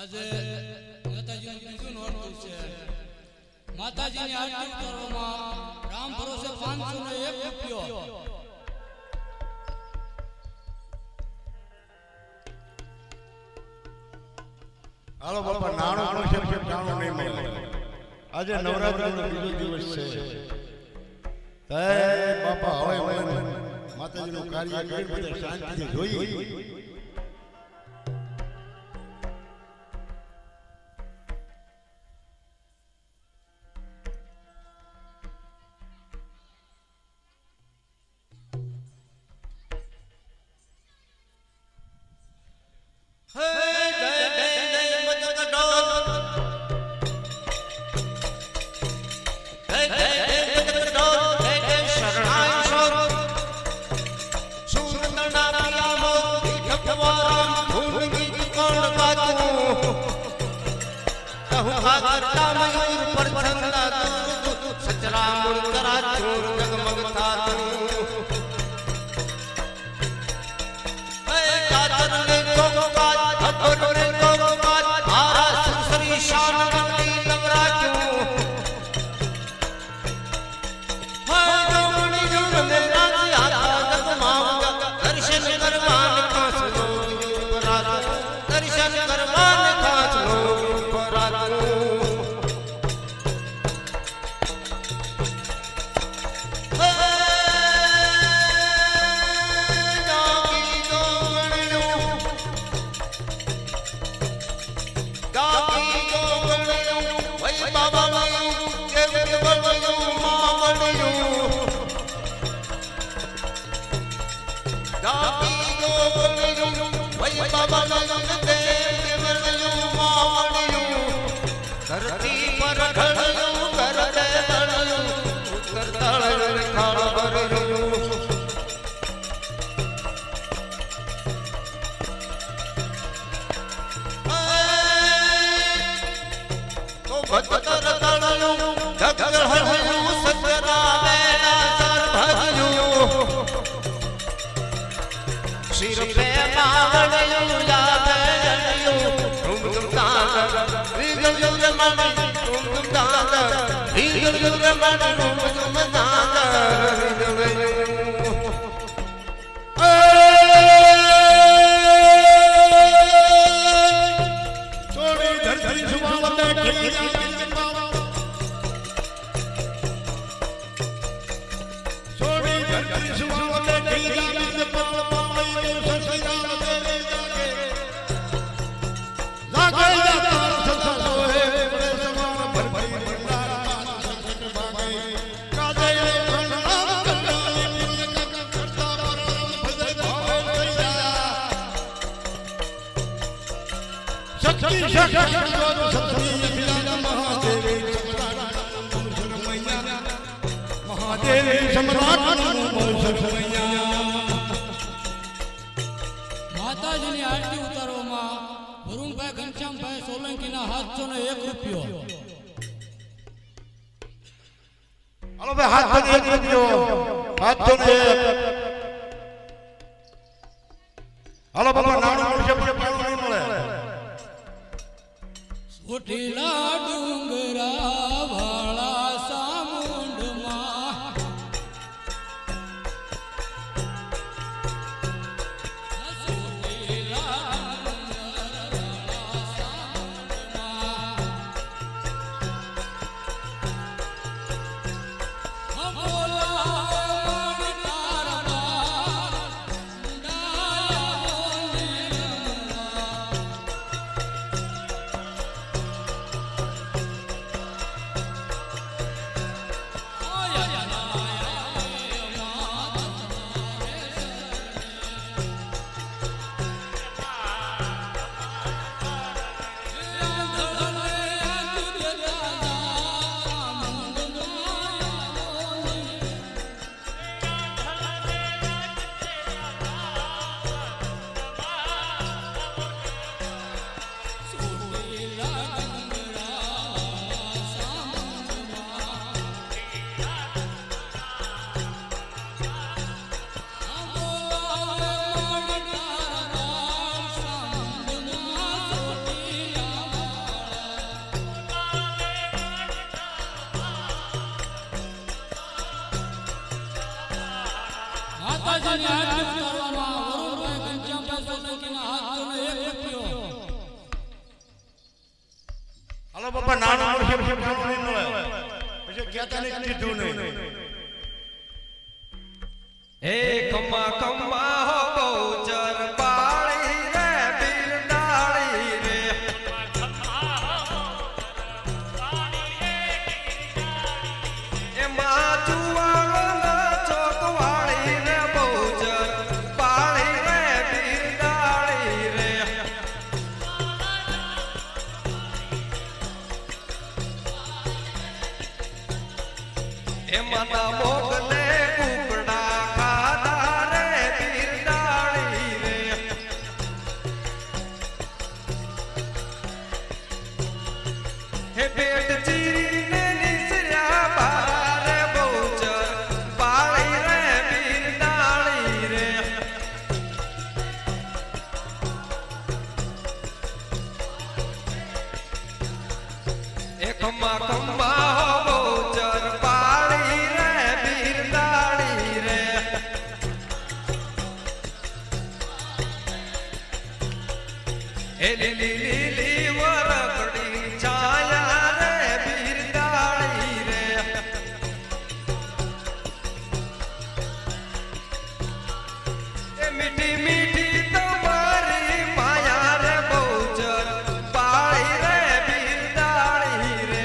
આજે માતાજીનું બીજું નોરતું છે. માતાજીની આરતી કરવામાં રામ ભરોસે 501 રૂપિયો. હાલો બાપા નાણું પણ છે જાણું નહીં મળે. આજે નવરાત્રીનો બીજો દિવસ છે. તે બાપા હવે માતાજીનું કાર્ય કરી બધા શાંતિથી જોઈએ. માતાજીની આરતી ઉતારવામાં વરુણભાઈ ઘનશ્યામભાઈ સોલંકીના 701 રૂપિયો. હાલો ભાઈ 701 રૂપિયો. 701. હાલો બાપા નાણું પણ છે પણ નહીં મળે. સોઠીલા ડુંગરા વાળા સામુંડમાં માતાજીની આરતી ઉતારવામાં વરુણભાઈ ઘનશ્યામભાઈ સોલંકીના હાથ જોડે 1 રૂપિયો. હાલો બાપા નાનું મોટું છે જાણું નહીં મળે પછી કહેતા નહીં કીધું નહીં. હે ખમ્મા ખમ્મા હો બહુચર પાળી રે બિરડાળી રે એમાં ચુવાળના ચોકવાળી રે બહુચર પાળી રે બિરડાળી રે એમાં ના મોગલે કુકડા ખાધા રે બિરડાળી રે હે પેટ ચીરીને નિસર્યા બારા રે બહુચર પાળી રે બિરડાળી રે એ ખમ્મા ખમ્મા હો બહુચર પાળી રે બિરડાળી રે એ લીલી લીલી વરકડી છાયા રે બિરડાળી રે એ મીઠી મીઠી તમારી માયા રે બહુચર પાળી રે બિરડાળી રે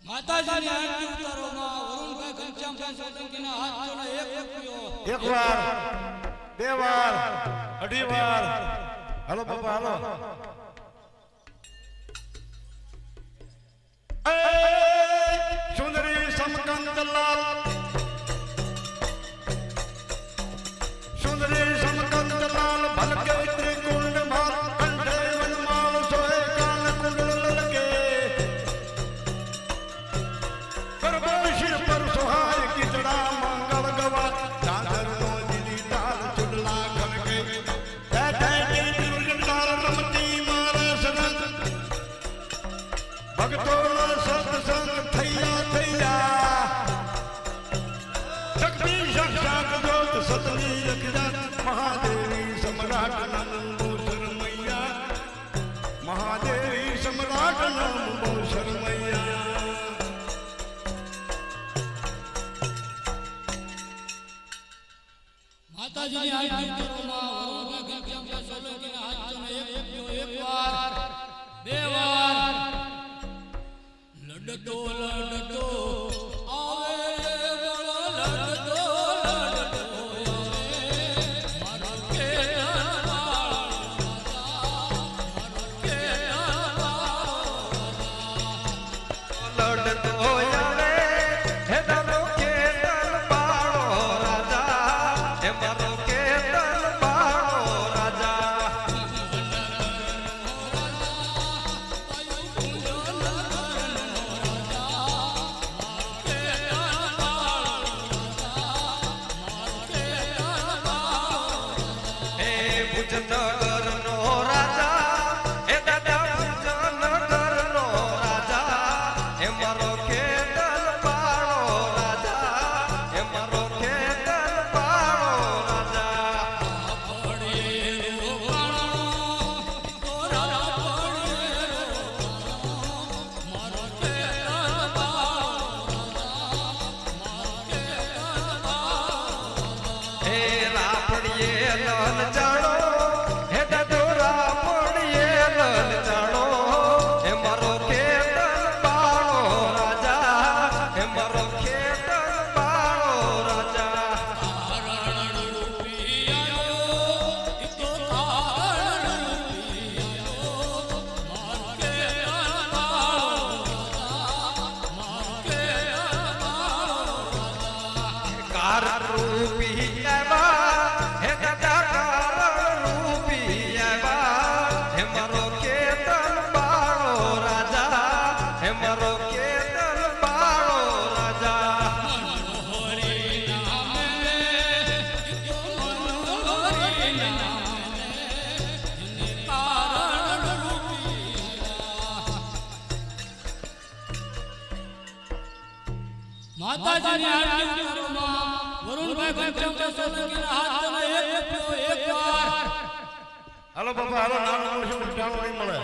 માતાજીની આરતી ઉતારવામાં વરુણભાઈ ઘનશ્યામભાઈ સોલંકીના હાથ જોડે 1 રૂપિયો. એક વાર બે વાર અઢી વાર હાલો બાપા હાલો. એ સુંદરી સમકંદલાલ સુંદરી સમકંદલાલ ભલકે ત્રિકુંડ માર કંઠે વનમાળ સોય કાન કુંડળ લલકે કરબોશી પર સુહાય કીચડા મંગળ ગવા ચાંદરનો દીદી તાલ ચુડલા ખલકે હે ધૈની દુર્ગંધાર રમતી મારે સનત ભક્તોનો સત્સંગ થયા થયા શક્તિ સાક્ષાત જોત સતની રખજા મહાદેવી સમ્રાટ નંદો શરમૈયા મહાદેવી સમ્રાટ નંદો શરમૈયા. માતાજીની આરતી ઉતારવામાં વરુણભાઈ ઘનશ્યામભાઈ સોલંકીના હાથ જોડે 1 રૂપિયો. 1 વાર 2 વાર લડતો લડતો આવે બળો લડતો લડતો આવે મારો કે લડતો આવે હે તારો કેતન બાળો રાજા હે મારો કેતન બાળો રાજા હે ભુજનગર નો રાજા હે દાદા ભુજનગર નો રાજા હે મારો કેતન બાળો રાજા હે મારો કેતન બાળો રાજા હે રાપડીએ લલ જાણો હે દાદો રાપડીએ લલ જાણો હે મારો કેતન બાળો રાજા હે મારો કેતન બાળો રાજા કાર રૂપી આવ્યા હે દાદા કાર રૂપી આવ્યા હે મારો કેતન બાળો રાજા હે મારો કેતન બાળો રાજા હરી નામે કારણ રૂપી માતાજીની આરતી ઉતારોમાં વરુણભાઈ ઘનશ્યામભાઈ સોલંકીના હાથમાં એક રૂપિયો એકવાર. હાલો બાપા હાલો, નાનું મોટું જાણવા નહીં મળે.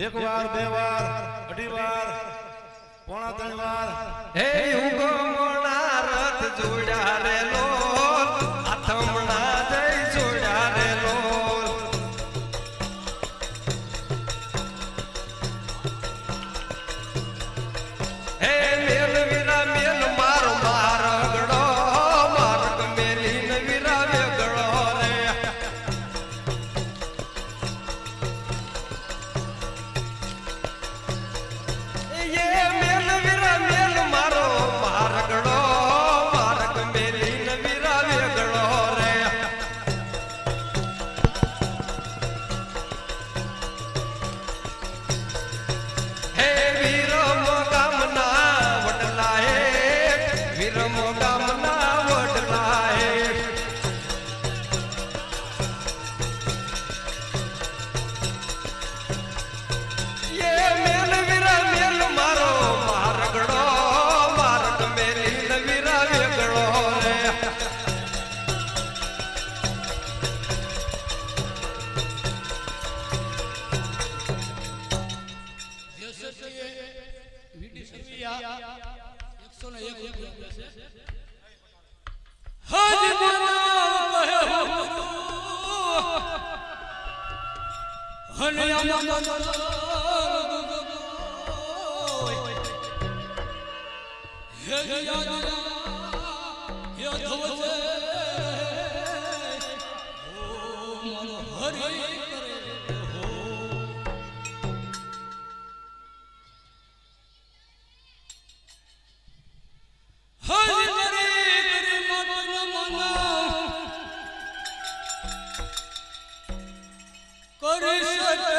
એક વાર, બે વાર, અઢી વાર, પોણા ત્રણ વાર. હે ઉગમણા રથ જોડ્યા રે લોલ, આથમણા જય જોડ્યા રે લોલ. હે મેલ વીરા મેલ મારો મારગડો, માર્ગ મેલીન વીરા વેગળો રે. એ મેલ વીરા મેલ મારો મારગડો, માર્ગ મેલીન વીરા વેગળો રે. હે વીરમો ગામના વડલા હે, વીરમો ગામના વડલા હે. એ મેલ વીરા મેલ મારો મારગડો, માર્ગ મેલીન વીરા વેગળો રે. યશસ્વીએ વીડી સર્વિયા 101 રૂપિયા છે. હાજી માનવ કહે કરી શકે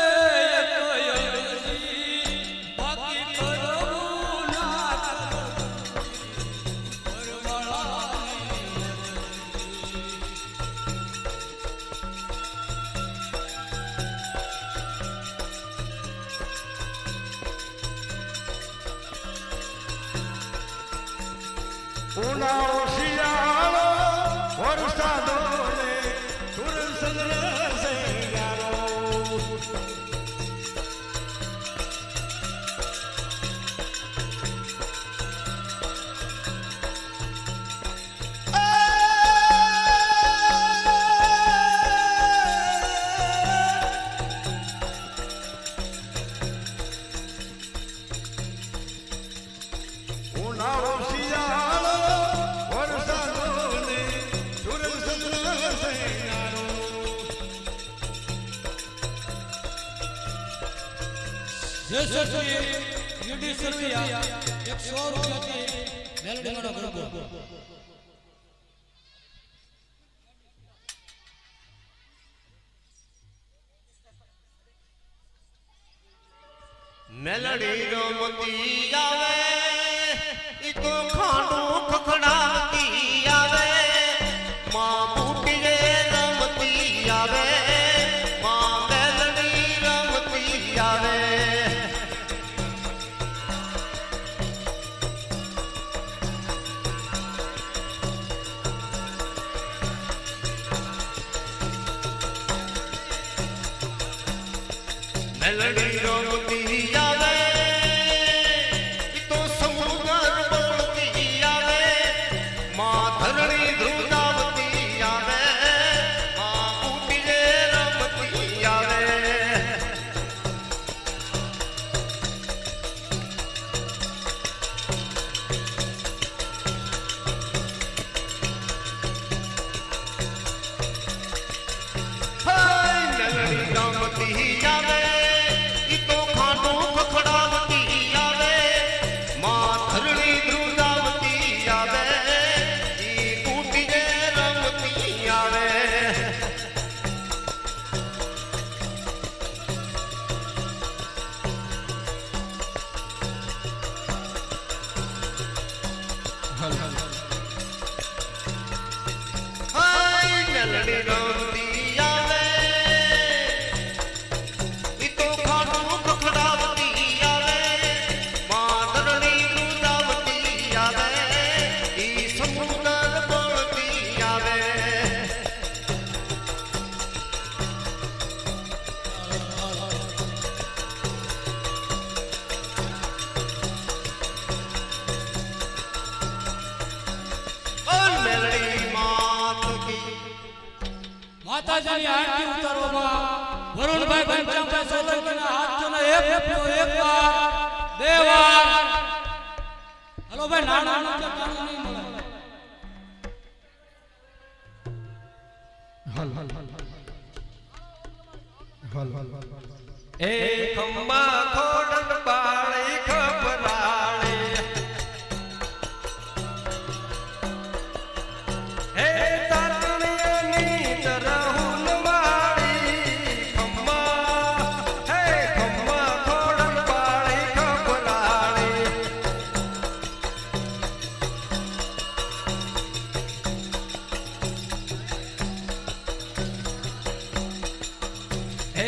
બાકી કરવું ના ઉનાળો શિયાળો વરસાદો ને સુરસંદ્ર સૈયારો. ઉનાળો શિયાળો વરસાદો ને સુરસંદ્ર સૈયારો. યશસ્વીએ વીડી સર્વિયા 100 રૂપિયાથી મેલડીનો ગરબો. મેલડી રમતી આવે ઈ તો ખાંડું ખખડાતી આવે, માં બુટીએ રમતી આવે, માં મેલડી રમતી આવે. મેલડી રમતી આવે ઈ તો સમુદ્ર બોલતી આવે, માં ધરણી ધ્રુજાવતી આવે, માં બુટીએ રમતી આવે. હાય મેલડી રમતી આવે ઈ તો ખાંડું ખખડાવતી આવે, માં ધરણી ધ્રુજાવતી આવે, ઈ બુટીએ રમતી આવે. હાય મેલડી રમતી આવે ઈ તો ખાંડું ખખડાવતી આવે, માં ધરણી ધ્રુજાવતી માતાજીની આરતી ઉતારવામાં વરુણભાઈ ઘનશ્યામભાઈ સોલંકીના હાથનો એક વાર બે વાર હલો ભાઈ નાના નહીં મળે એ ખમ્મા ખોડલ બાળી ખબરાળી હે તાતણીની તરહુલ વાળી ખમ્મા હે ખમ્મા ખોડલ બાળી ખબરાળી હે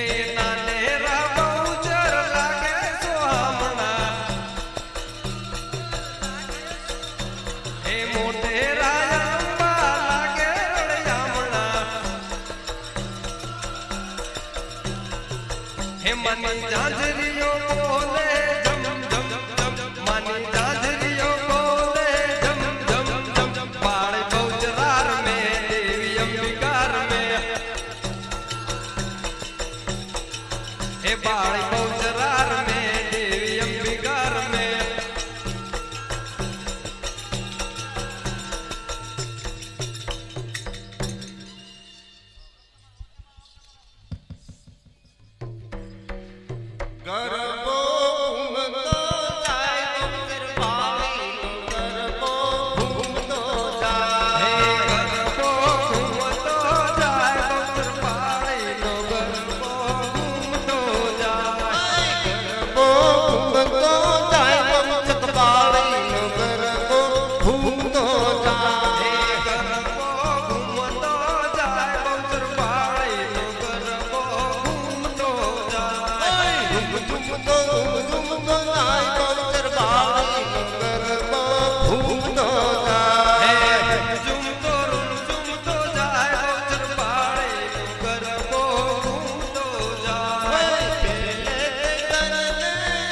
માની જાજરીઓ બોલે જમ જમ જમ માની જાજરીઓ બોલે જમ જમ જમ પાળે બહુચરાર મે દેવી અંબિકાર મે એ પાળે બહુચરાર મે દેવી અંબિકાર મે ગરબો ઘૂમતો જાય બહુચર બાળીનો ગરબો ઘૂમતો જાય ગરબો ઘૂમતો જાય બહુચર બાળીનો ગરબો ઘૂમતો જાય ગરબો ઘૂમતો જાય બહુચર બાળીનો ગરબો ઘૂમતો જાય ગરબો ઘૂમતો જાય બહુચર બાળીનો ગરબો ઘૂમતો જાય ઘૂમતો ઘૂમતો જાય બહુચર બાળીનો ગરબો ઘૂમતો જાય ઝુમતો ઝુમતો જાય બહુચર બાળીનો ગરબો ઘૂમતો જાય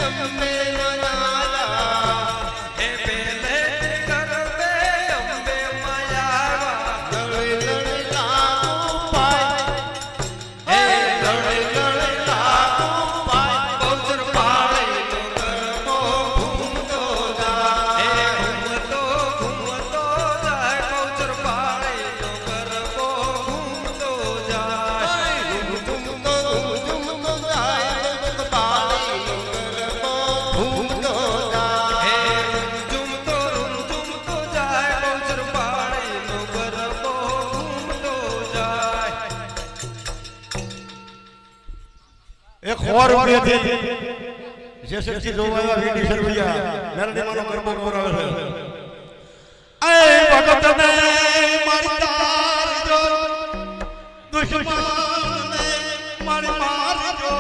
અમે મનાયા હે પેલે ગરબે અંબે માયાવા દળે દળે લાગુ પાય હે દળે દળે લાગુ પાય બહુચર બાળીનો ગરબો ઘૂમતો જાય હે ઘૂમતો ઘૂમતો જાય બહુચર બાળીનો ગરબો ઘૂમતો જાય ઘૂમતો ઘૂમતો જાય બહુચર બાળીનો ગરબો ઘૂમતો જાય હે ઝુમતો ઝુમતો જાય બહુચર બાળીનો ગરબો ઘૂમતો જાય એક ખોર રૂપિયાથી જે શક્તિ જોવા વીડી સરવૈયા મેરડીમાંનો ગરબો કરાવે છે એ ભગતને મારી તારજો દુશ્મનને મારી મારજો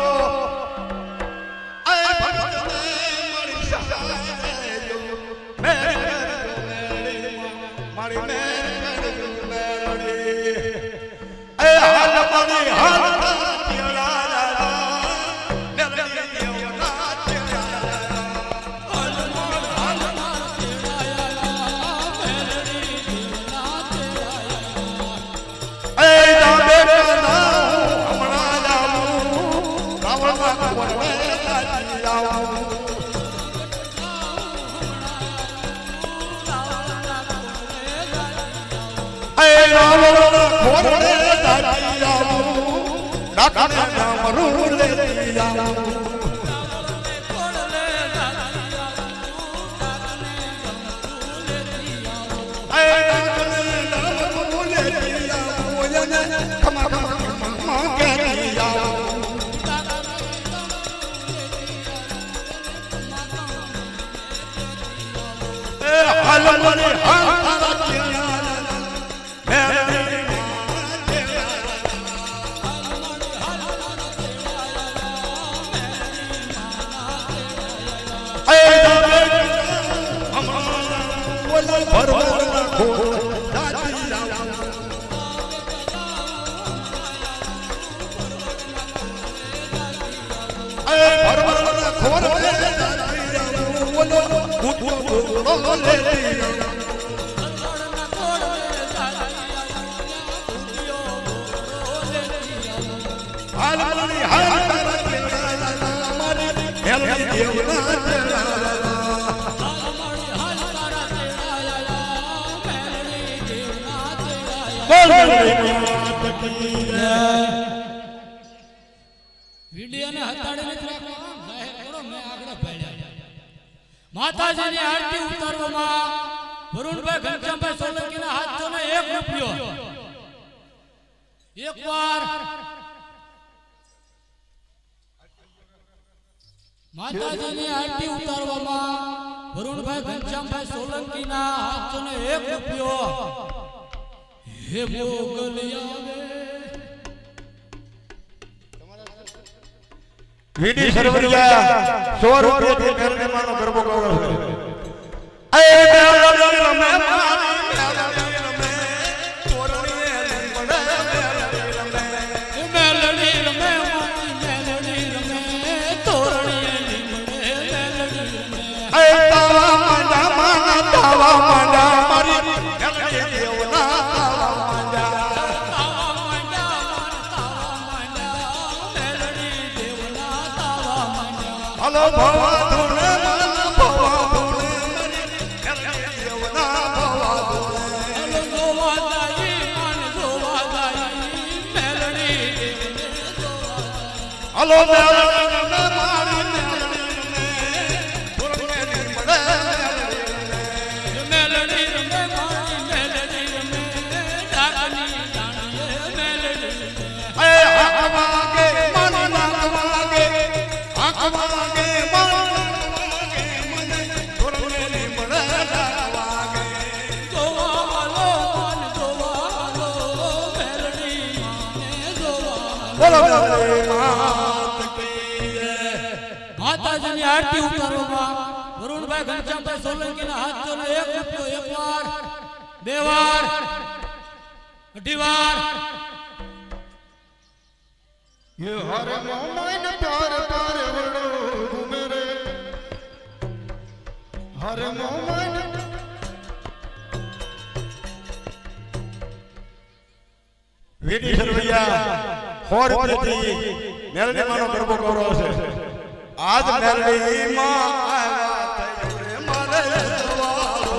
એ ભગતને મારી સહાયજો મારી મેરડી એ હાલ મારી હાલ મેલડી દેવના મારી હાલ તારા તેડાયા મેલડી દેવના તેડાયા બોલ માત કી જય વિડિયાને હતાડીને રાખો જાહેર કરો મેં આગળ ભેળ્યા માતાજીની આરતી ઉતારવામાં વરુણભાઈ ઘનશ્યામભાઈ સોલંકીના હાથોને 1 રૂપિયો એકવાર માતાજીની આરતી ઉતારવામાં વરુણભાઈ ઘનશ્યામભાઈ સોલંકીના હાથોને 1 રૂપિયો હે મોગલિયા વીડી સરવરિયા 100 રૂપિયાથી મેલડી માનો ગરબો ગૌરવ છે એ મેલડી રમે મારી મેલડી રમે તોરણીએ લીમડે મેલડી રમે મારી મેલડી રમે તોરણીએ લીમડે મેલડી રમે એ તાવા માંડા મારી મેલડી દેવના તાવા માંડા મેલડી દેવના તાવા માંડ્યા હલો ભવા ધૂણે ભવા ધૂણે મેલડી દેવના ભવા ધૂણે જોવા જાય મન જોવા જાય મેલડી દેવને જોવા હલો મેલડી રમે મારી મેલડી રમે તોરણીએ લીમડે મેલડી રમે મારી મેલડી રમે ડાકની જાણીએ મેલડી રમે એ આંખ વાગે મન નાક વાગે આંખ વાગે મન વાગે મને તોરણીએ લીમડે વાગે જોવા વાલો મન જોવા વાલો મેલડી માને જોવા બોલો મેલડી માત કી જય માતાજીની આરતી ઉતારવામાં વરુણભાઈ ઘનશ્યામભાઈ સોલંકીના હાથોને 1 રૂપિયો એકવાર બે વાર અઢી વાર ये हर मोमन प्यार प्यार वड़ो घूमे रे हर मोमन વીડી સરવૈયા 100 રૂપિયાથી મેલડી માનો ગરબો ગૌરવ છે આજ મેલડી માં આવ્યા થયો રે મારે જવાળો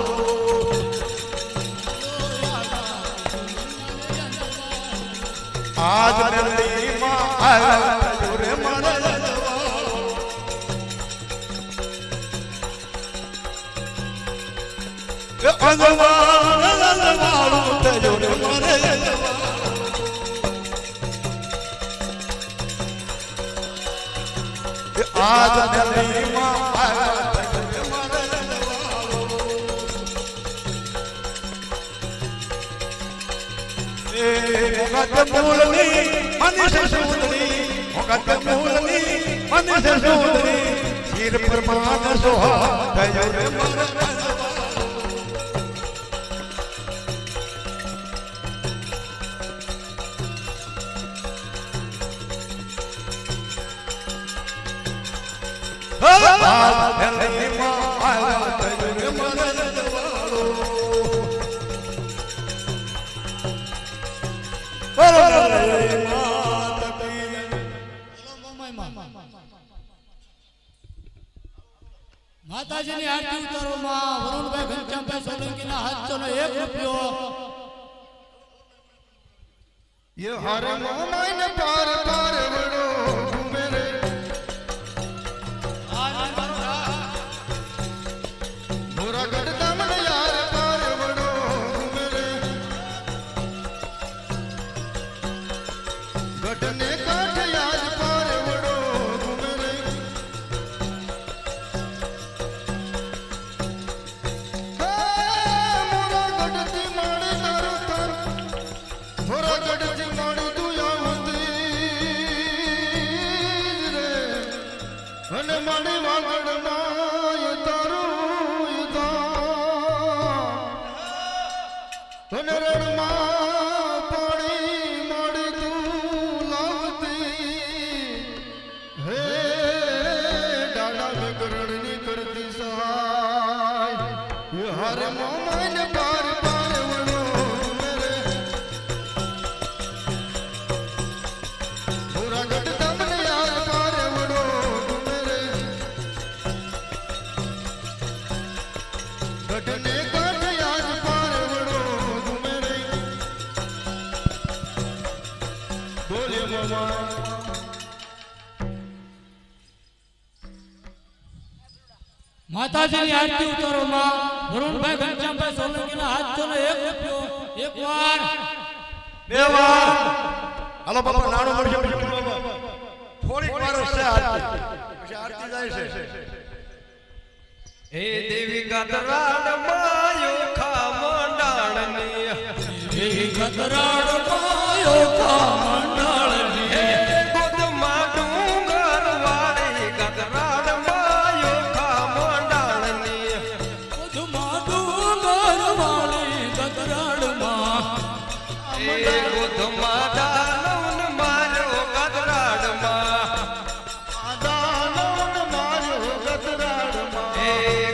આજ મેલડી માં આવ્યા થયો રે મારે જવાળો એ અંગવાળું થયો રે મારે જવાળો આજ મેલડી માં આવ્યા થયો રે મારે જવાળો એ મોગત મૂળની મનીષ સુંદરી મોગત મૂળની મનીષ સુંદરી શિર પર માન સોહા થયો રે મારે મેલડી માં આવ્યા થયો રે મારે જવાળો બોલો મેલડી માત કી જય માતાજીની આરતી ઉતારવામાં વરુણભાઈ ઘનશ્યામભાઈ સોલંકીના હાથોને 1 રૂપિયો ये हर मोमन प्यार प्यार वड़ो घूमे रे मोरा गढ़ दमन यार प्यार वड़ो घूमे रे गढ़ ने काठ यार प्यार वड़ो घूमे रे मोरा गढ़ ती माड़े तारो तार मोरा गढ़ ती माड़ी दुया होती रे અને માડી વાગડમાં એ તારું યુધા અને રણમાં પાણી માડી તું લાવતી હે ડાડા મેં કરણની કરતી સહાય એ હારે મોમાન પાર પાર વણો મેરે મોરા ગઢ તમને યાર પાર વણો મેરે ગઢને કાંઠે આજ પારવડો ઝૂમે રે બોલે મામા માતાજીની આરતી ઉતારો માં વરુણભાઈ ઘનશ્યામભાઈ સોલંકીના હાથ ચોને એક રૂપિયો એક વાર બે વાર હાલો બાપા નાણું મળશે થોડીક વાર હશે આરતી પછી આરતી જાય છે હે દેવી ગતરાડ માયો ખા મંડાળની હે ગતરાડ માયો ખા મંડાળની ગોદમાં ડુંગર વાળી ગતરાડ માયો ખા મંડાળની ગોદમાં ડુંગર વાળી ગતરાડમાં હે ગોદમાં દાનવન માર્યો ગતરાડમાં દાનવન માર્યો ગતરાડમાં હે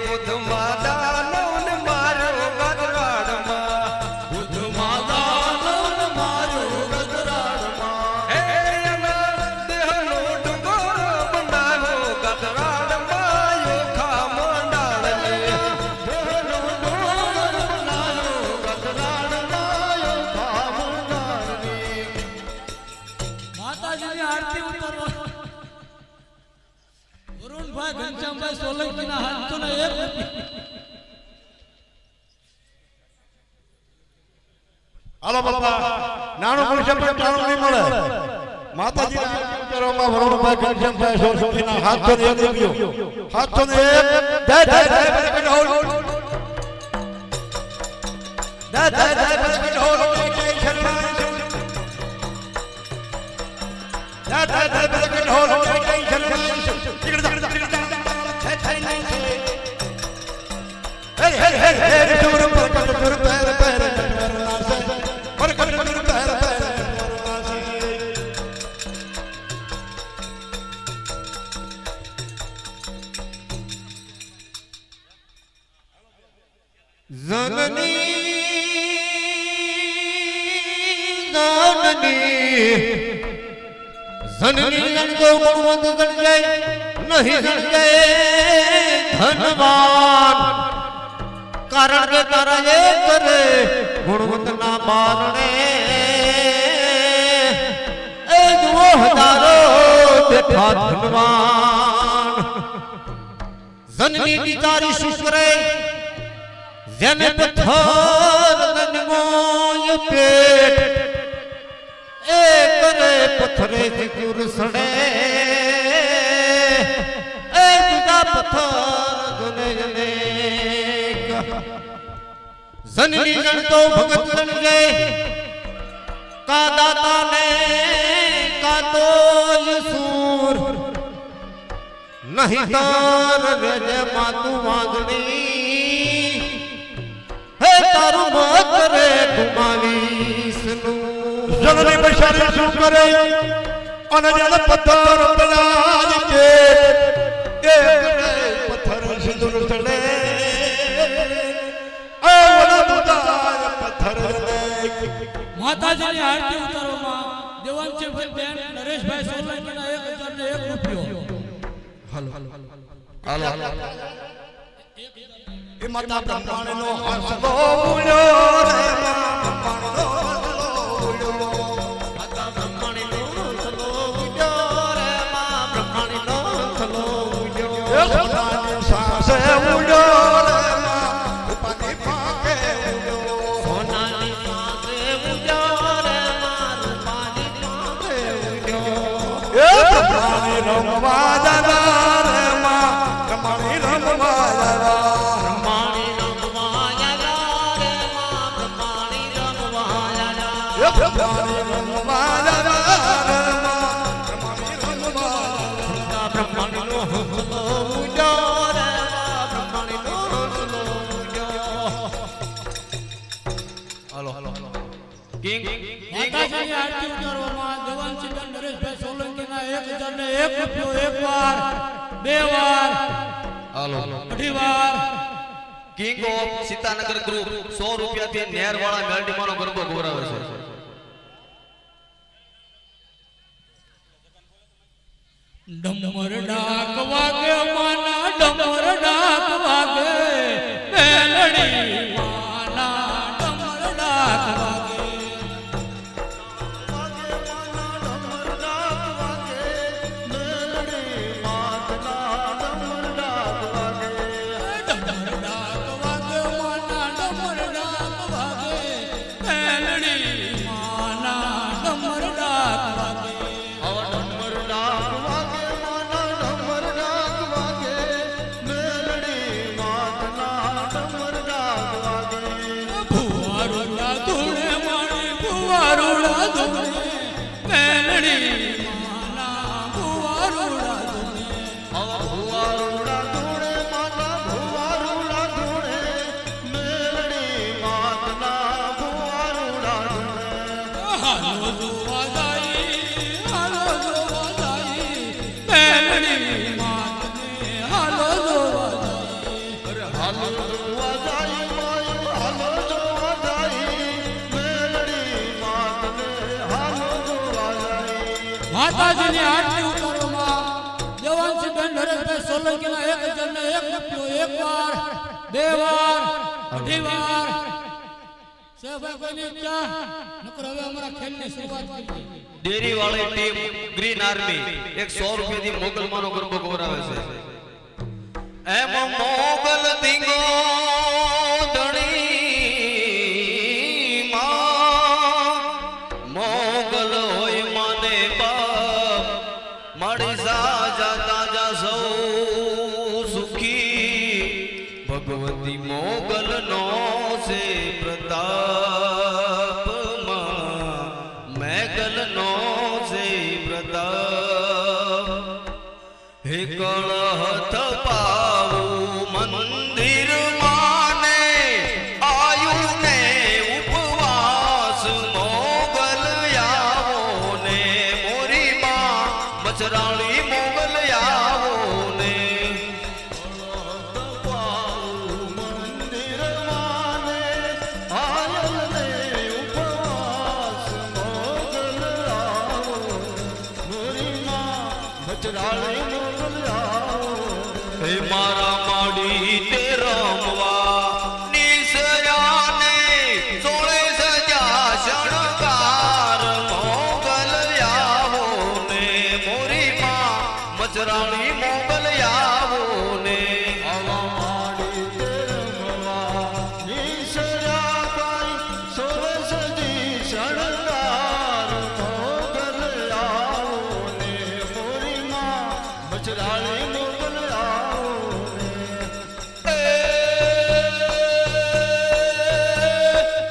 ગોદમાં દાનવન માર્યો ગતરાડમાં ગોદમાં દાનવ માર્યો ગતરાડમાં હે એના દેહનો ડુંગર બંધાયો ગતરાડમાં યોખા મંડાળની દેહનો ડોર બનાયો ગતરાડમાં યોખા મંડાળની માતાજીની આરતી ઉતારો વરુણભાઈ ઘનશ્યામભાઈ સોલંકીના હાથ ચોને એક રૂપિયો હાલો બાપા નાણું મળશે પણ ટાણું નહીં મળે માતાજીના આરતી ઉતારવામાં વરુણભાઈ ઘનશ્યામભાઈ સોલંકીના હાથ ચોને એક રૂપિયો હાથ ચોને એક જય જય જય બરકત હોલ જય જય જય બરકત હોલ જય શરણાઈ જય જય જય બરકત હોલ જય શરણાઈ હે હે હે હે સુર બરકત સુર પેર પેર નટવરના સે બરકત સુર પેર પેર નટવરના સે જનની જનકો ગુણવંત જનજય નહીં જનજય ધનવાન કારણ કે તારા એ કરે ગુણવંત ના બારણે એ જુઓ હજારો બેઠા ધનવાન જનની બિચારી શુક્રે જેને પથ્થર નનમોય પેટ એ કરે પથ્થરે જીકુર સડે એ જુદા પથ્થર જને જને જનની જન તો ભગત જનજે કા દાતા ને કા તો યસૂર નહીં તાર રેજે માતું વાંગણી હે તારું મત રે ગુમાવીશ નું જનની બશારી શું કરે અને જેને પથ્થર પલાજ કે એ પથ્થર સિંદૂર ચડે એ ઓલા દુદાય પથ્થર માતાજીની આરતી ઉતારોમાં દેવાંશી બેન નરેશભાઈ સોલંકીના 1001 રૂપિયો હાલો એ માતા બ્રહ્માંડનો હસલો ઉડ્યો રે બ્રહ્માંડનો હસલો ઉડ્યો માતા બ્રહ્માણીનો સલો ઉડ્યો રે માં બ્રહ્માણીનો સલો ઉડ્યો એ સોનાની સાસે ઉડ્યો રે ઉપાની પાકે ઉડ્યો સોનાની સાસે ઉડ્યો રે માં રૂપાની પાંખે ઉડ્યો એ બ્રહ્માણી રમવા જાના રે માં બ્રહ્માણી રમવા જાના બ્રહ્માણી રમવા આયા રે માં બ્રહ્માણી રમવા આયા બ્રહ્માણી રમવા જાના રે માં બ્રહ્માણી રમવા જાના બ્રહ્માણીનો હસલો ઉડ્યો રે માં બ્રહ્માણીનો હસલો ઉડ્યો હાલો કિંગ માતાજીની આરતી ઉતારવામાં દેવાંશી બેન નરેશભાઈ સોલંકીના 1001 રૂપિયો એક વાર બે વાર હાલો અઢી વાર કિંગ ઓફ સીતાનગર ગ્રુપ 100 રૂપિયાથી નેરવાળા મેલડીમાનો ગરબો ગોરાવે છે ડમર ડાક વાગે માના ડમર ડાક વાગે મેલડી ધૂણે મેલડી માના ભુવારુડા ધૂણે ભુવારુડા ધૂણે માતા ભુવારુડા ધૂણે મેલડી માતના ભુવારુડા ધૂણે હાલો જોવા જાય મેલડી માતને હાલો જોવા જાય હાલો જોવા જાય માય હાલો જોવા જાય મેલડી માતને હાલો જોવા જાય માતાજીની આરતી ઉતારવામાં દેવાંશીબેન નરેશભાઈ સોલંકીના એક હજારને એક રૂપિયો એક વાર બે વાર અઢી વાર સાહેબ કોઈની ઈચ્છા નકર હવે અમારા ખેલની શરૂઆત કરી ડેરી વાળી ટીમ ગ્રીન આર્મી 100 રૂપિયાથી મોગલમાંનો ગરબો ગવરાવે છે એમ મોગલ ધીંગો ધણી માં મોગલ હોય માને બાપ માડી સાજા તાજા સૌ સુખી ભગવતી મોગલ નો છે પ્રતાપ મેઘલ નો છે પ્રતાપ હે કળહત પાવું મંદિર માને આયુ ને ઉપવાસ મોગલ આવો ને મોરી માં બચરાળી મોગલ આવો ને મંદિર માને આયલ ને ઉપવાસ મોગલ આવો મોરી માં બચરાળી મોગલ આવો હે મારા માડી તે રમવા નિસયાને સોળે સજા શણગાર મોગલ આવો ને મોરી માં મચરાણી મોગલ આવો ને આવા માડી તે રમવા ઈશરા બાઈ સોરસજી શણગાર મોગલ આવો ને મોરી માં બચરાળી મોગલ આવો ને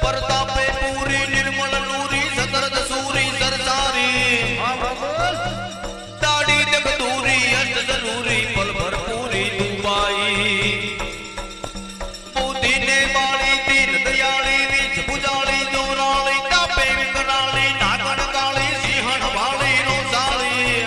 પરતાપે પૂરી નિર્મળ નૂરી સતરત સૂરી સરસારી દાડી તક દૂરી અષ્ટ જરૂરી પલ ભરપૂરી દુબાઈ બુદ્ધિ ને બાળી દીન દયાળી રીત ભુજાળી દોરાળી તાપે વિકરાળી નાગણ કાળી સિંહણ વાળી રોસાળી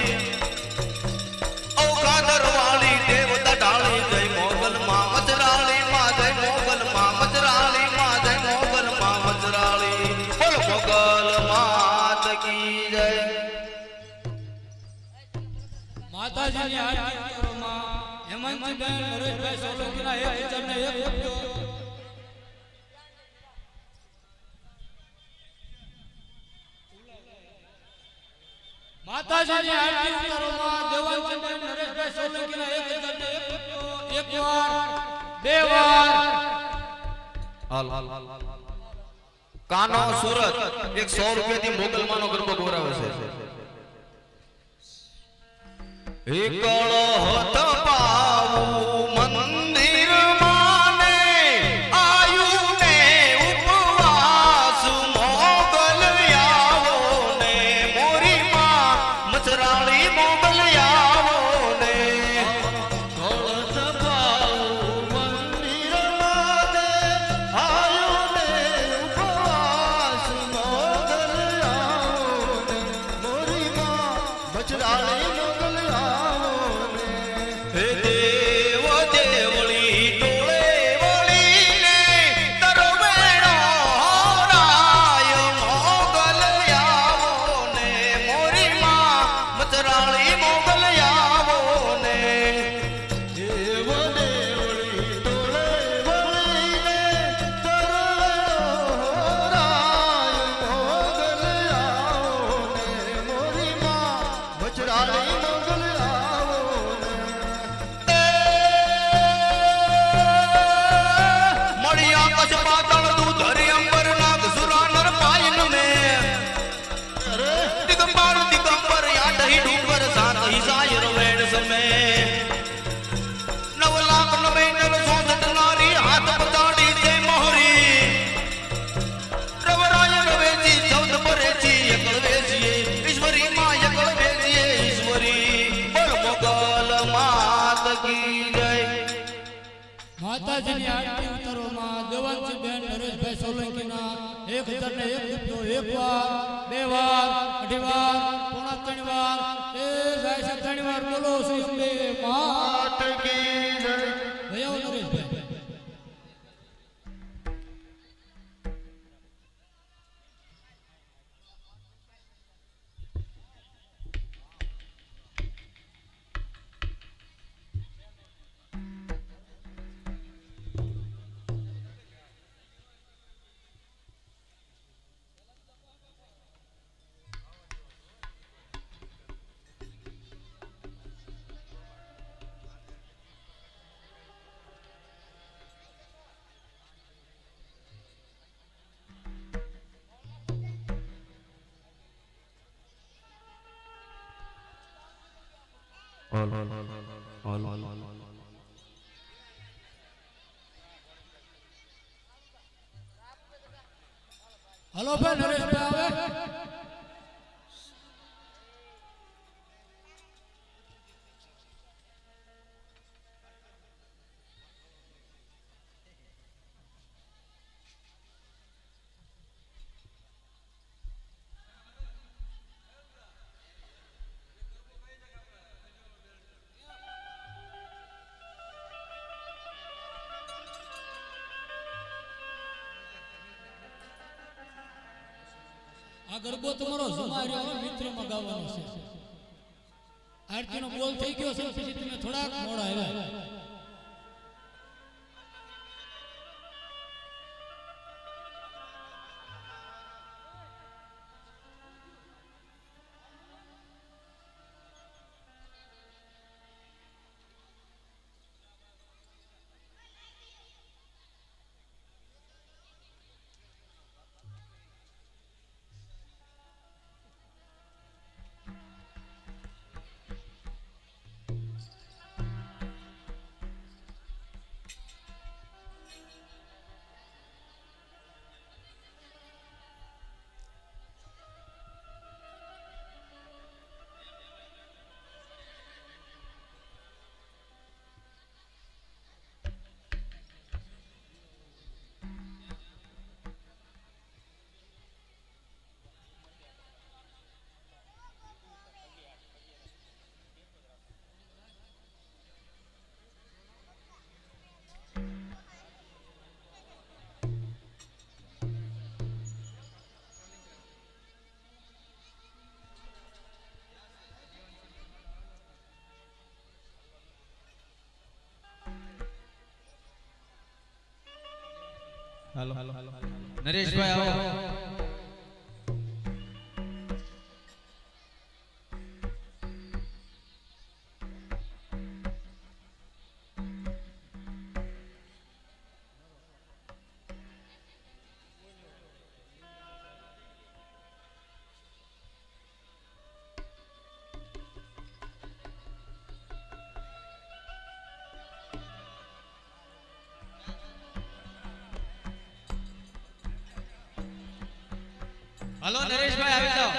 ઔકાદર વાળી દેવતા ડાળી જય મોગલ માં મચરાળી માં જય મોગલ માં મચરાળી માં જય મોગલ માં મચરાળી બોલ મોગલ માત કી જય માતાજીની આરતી ઉતારવામાં હેમંતજીબેન નરેશભાઈ સોલંકીના એક હજારને એક રૂપિયો માતાજીની આરતી ઉતારવામાં દેવાંશીબેન નરેશભાઈ સોલંકીના એક હજારને એક રૂપિયો એક વાર બે વાર કાનો સુરત 100 રૂપિયાથી મોગલમાંનો ગરબો ગવરાવે છે હે કળહત પાવું મંદિર માને આયુ ને ઉપવાસ મોગલ આવો ને મોરી માં મચરાળી મોગલ આવો ને કળશ પાવું મંદિર માને આયો ને ઉપવાસ મોગલ આવો ને મોરી માં બચરાળી મોગલ આવો ને હે દેવ કી જય માતાજીની આરતી ઉતારવામાં દેવાંશી બેન નરેશભાઈ સોલંકીના 1001 રૂપિયો એક વાર, બે વાર, અઢી વાર, પોણા ત્રણ વાર, એ જાય છે ત્રણ વાર. બોલો શ્રી અંબે માત કી જય. ભૈયાઓ નરેશભાઈ. હલો ભાઈ નરેશભાઈ આવે. આ ગરબો તમારો સમાર્યો મિત્રમાં ગાવાનો છે. આરતીનો બોલ થઈ ગયો છે પછી તમે થોડાક મોડા આવ્યા. નરેશભાઈ આવો. હલો નરેશભાઈ આવી જાઓ.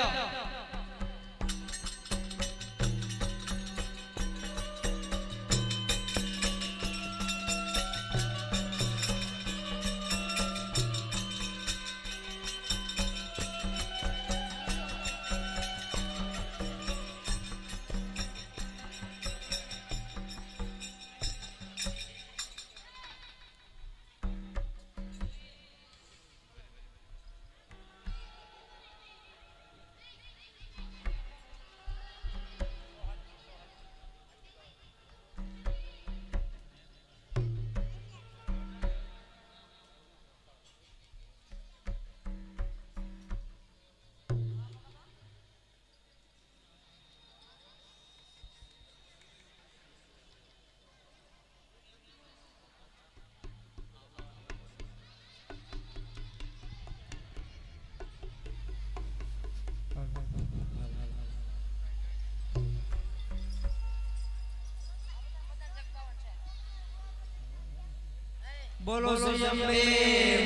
બોલો શ્રી અંબે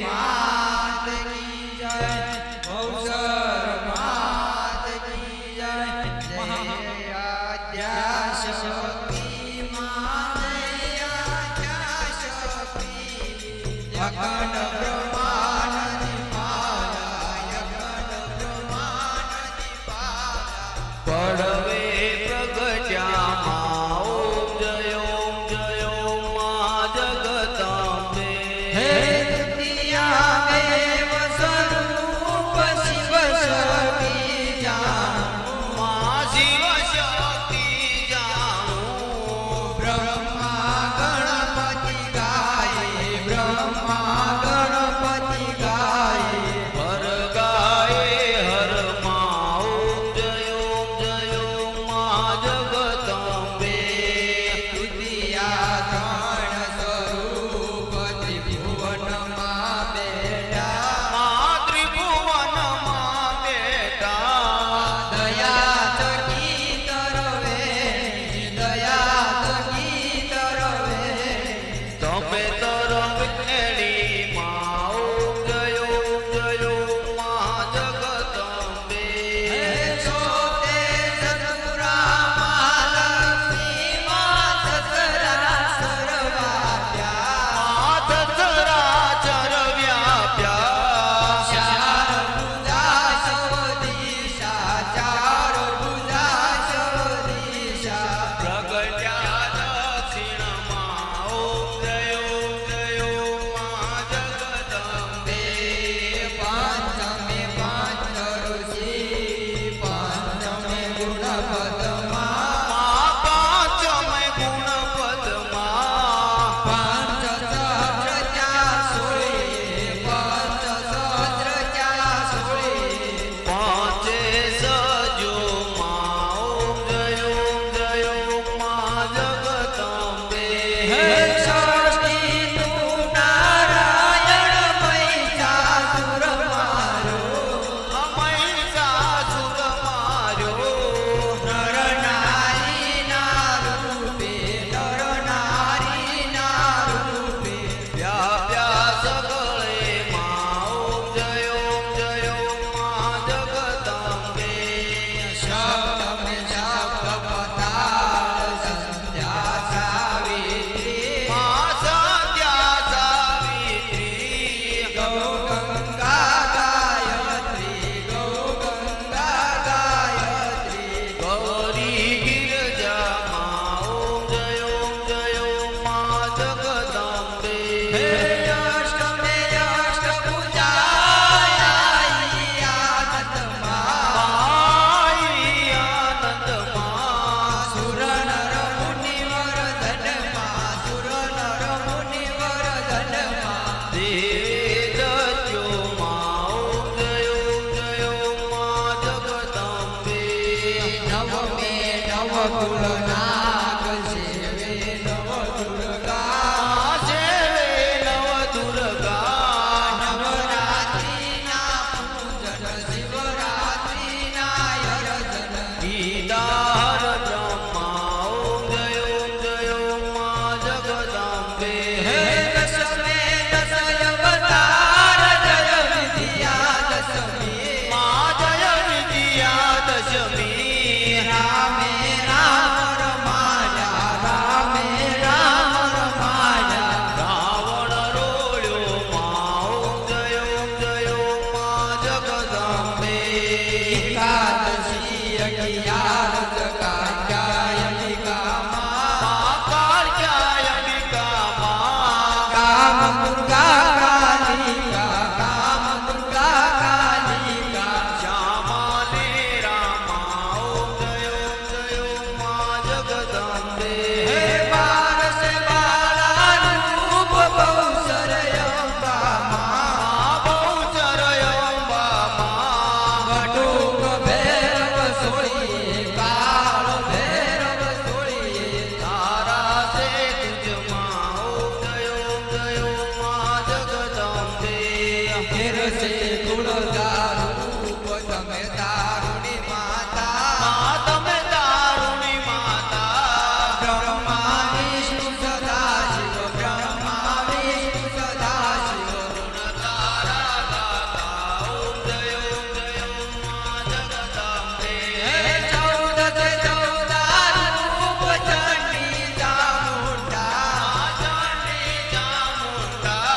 માત કી જય. ભવસર માત કી જય. મહાઆદ્યા શક્તિ માત અખંડ બ્રહ્માંડની માયા અખંડ બ્રહ્માંડની માયા પડવે પ્રગટ્યા ઓમ જય માં જગદંબે હે દ્વિતીયા દેવ સ્વરૂપ શિવ શક્તિ જાણું માં શિવ શક્તિ જાણું બ્રહ્મા ગણપતિ ગાય બ્રહ્મા ગણપતિ ગાય હર ગાય હર માં ઓમ જય માં જગદંબે તૃતીયા ત્રણ સ્વરૂપ ત્રિભુવનમાં બેઠા મા ત્રિભુવનમાં બેઠા દયા થકી તરવે દયા થકી તરવે તમે તરવેલી મા ઓમ જય માં જગદંબે છોતે સતુરા મહાલક્ષ્મી માં સસરા સર્વાપ્યા સસરા ચરવ્યાપ્યા ચાર ભુજા સવદિશા ચાર ભુજા સવદિશા પ્રગટ્યા દક્ષિણમાં ઓમ જય માં જગદંબે પાંચમે પાંચ ઋષિ પાંચમે ગુણપદમાં પાંચમે ગુણપદમાં પાંચ સહસ્ર ત્યાં સોળીએ પાંચ સહસ્ર ત્યાં સોળીએ પાંચે સજો માં ઓમ જય માં જગદંબે હે ષષ્ઠી તું નારાયણ મહિષાસુર માર્યો નર નારીના રૂપે વ્યાપ્યા સગળે માં ઓમ જય માં જગદંબે શબ્દમે શબ્દ પતાળ સંધ્યા સાવિત્રી માં સંધ્યા સાવિત્રી ગૌ ગંગા ગાયત્રી ગૌ ગંગા ગાયત્રી ગૌરી ગિરજા માં ઓમ જય માં જગદંબે હે અષ્ટમે અષ્ટભુજાય આનંદમાં સુર નર મુનિવર ધનમાં સુર નર મુનિવર ધનમાં દેવે દત્યો માં ઓમ જય માં જગદંબે નવમે નવ કુલ નાગ સેવે નવ દુર્ગા સેવે નવ દુર્ગા નવરાત્રિના પૂજન શિવરાત્રિના યજન ગીતાર બ્રહ્મા ઓમ જય માં જગદંબે હે દશમે દશ અવતાર જય વિદ્યા દશમી માં જય વિદ્યા દશમી રામે રામ રમાયા રામે રામ રમાયા રાવણ રોળ્યો માં ઓમ જય માં જગદંબે એકાદશી અગિયાર કાત્યાયનિકા માં કાત્યાયનિકા માં કામ દુર્ગા કાલિકા કામ દુર્ગા કાલિકા શ્યામાલે રામા ઓમ જય માં જગદંબે હે બારસ બાળા રૂપ બહુચર અંબા માં બહુચર અંબા માં ઘટુક ભૈરવ સોળીએ કાળ ભૈરવ સોળીએ તારા સે તુજ માં ઓમ જય માં જગદંબે ઘેર સે તુળજા રૂપ તમે તારુણી માતા તમે તારુણી માતા બ્રહ્મા વિષ્ણુ સદા શિવ બ્રહ્મા વિષ્ણુ સદા શિવ ગુણ તારા ગાતા ઓમ જય માં જગદંબે હે 14 से 14 રૂપ ચંડી ચામુંડા ચંડી ચામુંડા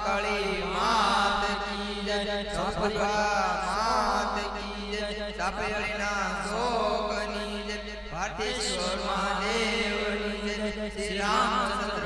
કાળી માત કી જય સાપરિયા માત કી જય સાપેળીના શોકની જય ભાટેશ્વર મહાદેવની જય શ્રી રામચંદ્ર